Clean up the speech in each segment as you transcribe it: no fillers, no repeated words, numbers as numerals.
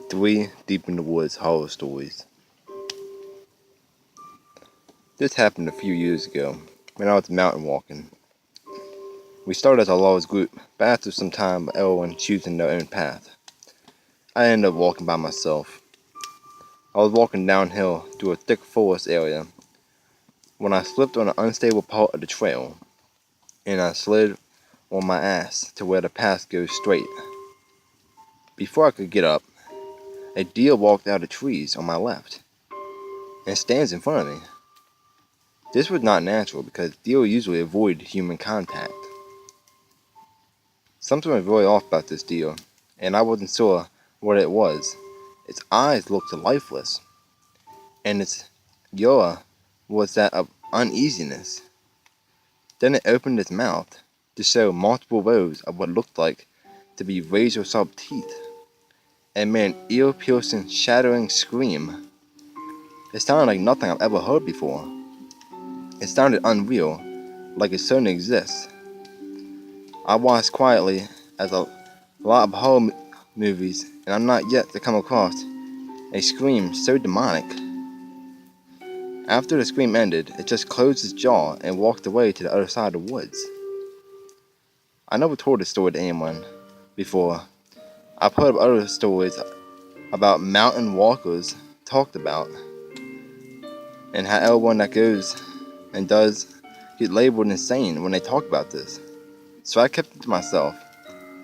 Three Deep in the Woods horror stories. This happened a few years ago when I was mountain walking. We started as a large group, but after some time, everyone choosing their own path. I ended up walking by myself. I was walking downhill through a thick forest area when I slipped on an unstable part of the trail, and I slid on my ass to where the path goes straight. Before I could get up, a deer walked out of the trees on my left and stands in front of me. This was not natural because deer usually avoid human contact. Something was really off about this deer, and I wasn't sure what it was. Its eyes looked lifeless, and its yaw was that of uneasiness. Then it opened its mouth to show multiple rows of what looked like to be razor-sharp teeth, and made an ear-piercing, shattering scream. It sounded like nothing I've ever heard before. It sounded unreal, like it shouldn't exist. I watched quietly as a lot of horror movies, and I'm not yet to come across a scream so demonic. After the scream ended, it just closed its jaw and walked away to the other side of the woods. I never told this story to anyone before. I've heard of other stories about mountain walkers talked about, and how everyone that goes and does get labeled insane when they talk about this. So I kept it to myself,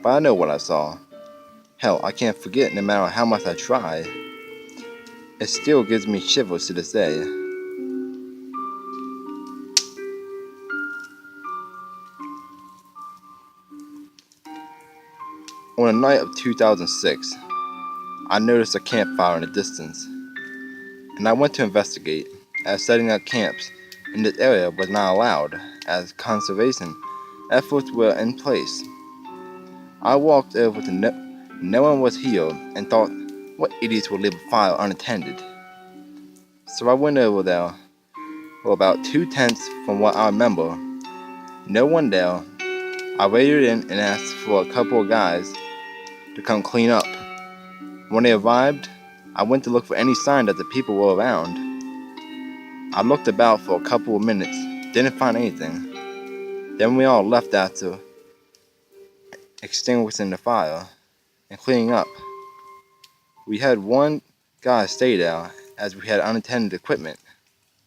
but I know what I saw. Hell, I can't forget no matter how much I try. It still gives me shivers to this day. On a night of 2006, I noticed a campfire in the distance, and I went to investigate, as setting up camps in this area was not allowed, as conservation efforts were in place. I walked over to no one was here and thought, what idiots would leave a fire unattended? So I went over there, for about 2/10 from what I remember. No one there. I waited in and asked for a couple of guys to come clean up. When they arrived, I went to look for any sign that the people were around. I looked about for a couple of minutes, didn't find anything. Then we all left after extinguishing the fire and cleaning up. We had one guy stay there as we had unattended equipment.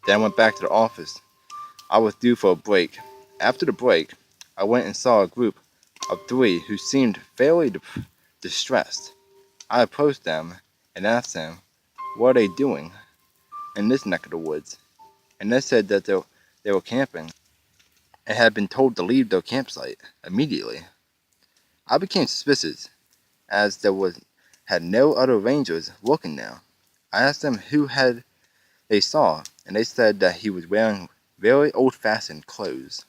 Then I went back to the office. I was due for a break. After the break, I went and saw a group of three who seemed fairly distressed. I approached them and asked them, what are they doing in this neck of the woods? And they said that they were camping and had been told to leave their campsite immediately. I became suspicious, as had no other rangers working there. I asked them who they saw, and they said that he was wearing very old-fashioned clothes,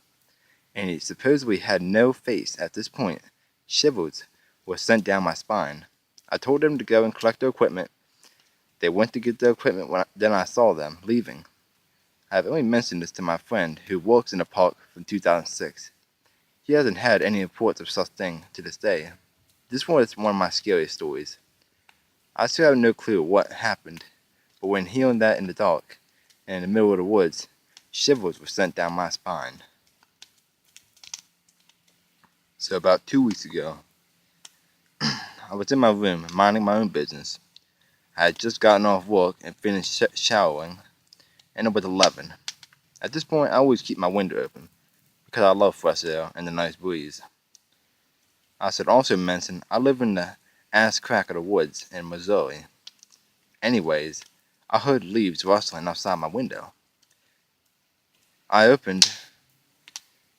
and he supposedly had no face at this point. Shivers were sent down my spine. I told them to go and collect their equipment. They went to get their equipment then I saw them leaving. I have only mentioned this to my friend who works in the park from 2006. He hasn't had any reports of such thing to this day. This one is one of my scariest stories. I still have no clue what happened, but when hearing that in the dark and in the middle of the woods, shivers were sent down my spine. So about 2 weeks ago, I was in my room minding my own business. I had just gotten off work and finished showering, and it was 11. At this point, I always keep my window open, because I love fresh air and the nice breeze. I should also mention I live in the ass crack of the woods in Missouri. Anyways, I heard leaves rustling outside my window. I opened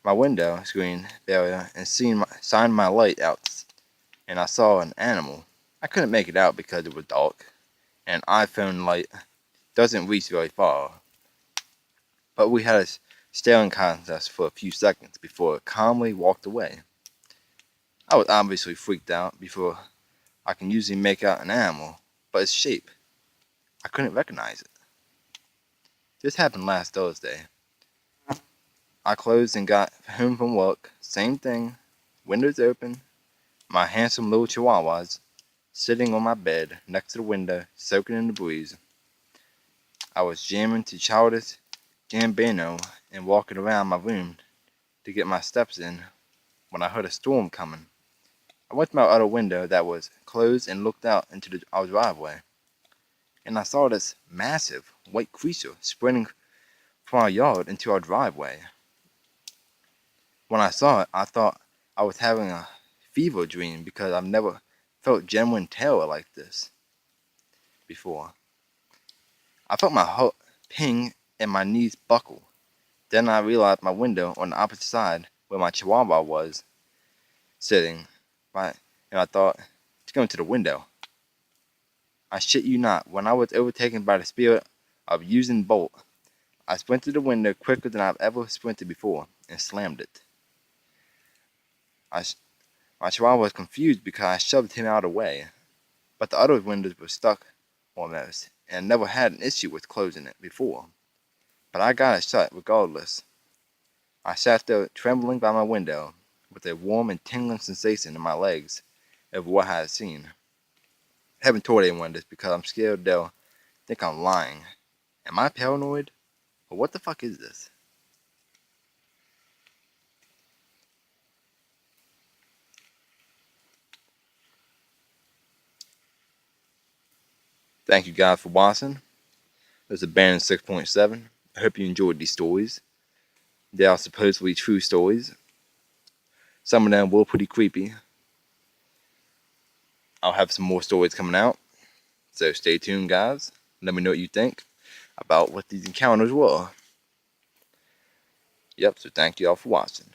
my window screen barrier and shined my light out, and I saw an animal. I couldn't make it out because it was dark, and iPhone light doesn't reach very far. But we had a staring contest for a few seconds before it calmly walked away. I was obviously freaked out before I can usually make out an animal, but its shape, I couldn't recognize it. This happened last Thursday. I closed and got home from work, same thing, windows open, my handsome little chihuahuas sitting on my bed next to the window, soaking in the breeze. I was jamming to Childish Gambino and walking around my room to get my steps in when I heard a storm coming. I went to my other window that was closed and looked out into our driveway, and I saw this massive white creature sprinting from our yard into our driveway. When I saw it, I thought I was having a fever dream because I've never felt genuine terror like this before. I felt my heart ping and my knees buckle. Then I realized my window on the opposite side where my chihuahua was sitting, right, and I thought, let's go into the window. I shit you not, when I was overtaken by the spirit of Usain Bolt, I sprinted the window quicker than I've ever sprinted before and slammed it. My chihuahua was confused because I shoved him out of the way, but the other windows were stuck almost, and never had an issue with closing it before. But I got it shut regardless. I sat there trembling by my window, with a warm and tingling sensation in my legs of what I had seen. I haven't told anyone this because I'm scared they'll think I'm lying. Am I paranoid? Or what the fuck is this? Thank you guys for watching. This is Baron 6.7. I hope you enjoyed these stories. They are supposedly true stories. Some of them were pretty creepy. I'll have some more stories coming out. So stay tuned, guys. Let me know what you think about what these encounters were. Yep, so thank you all for watching.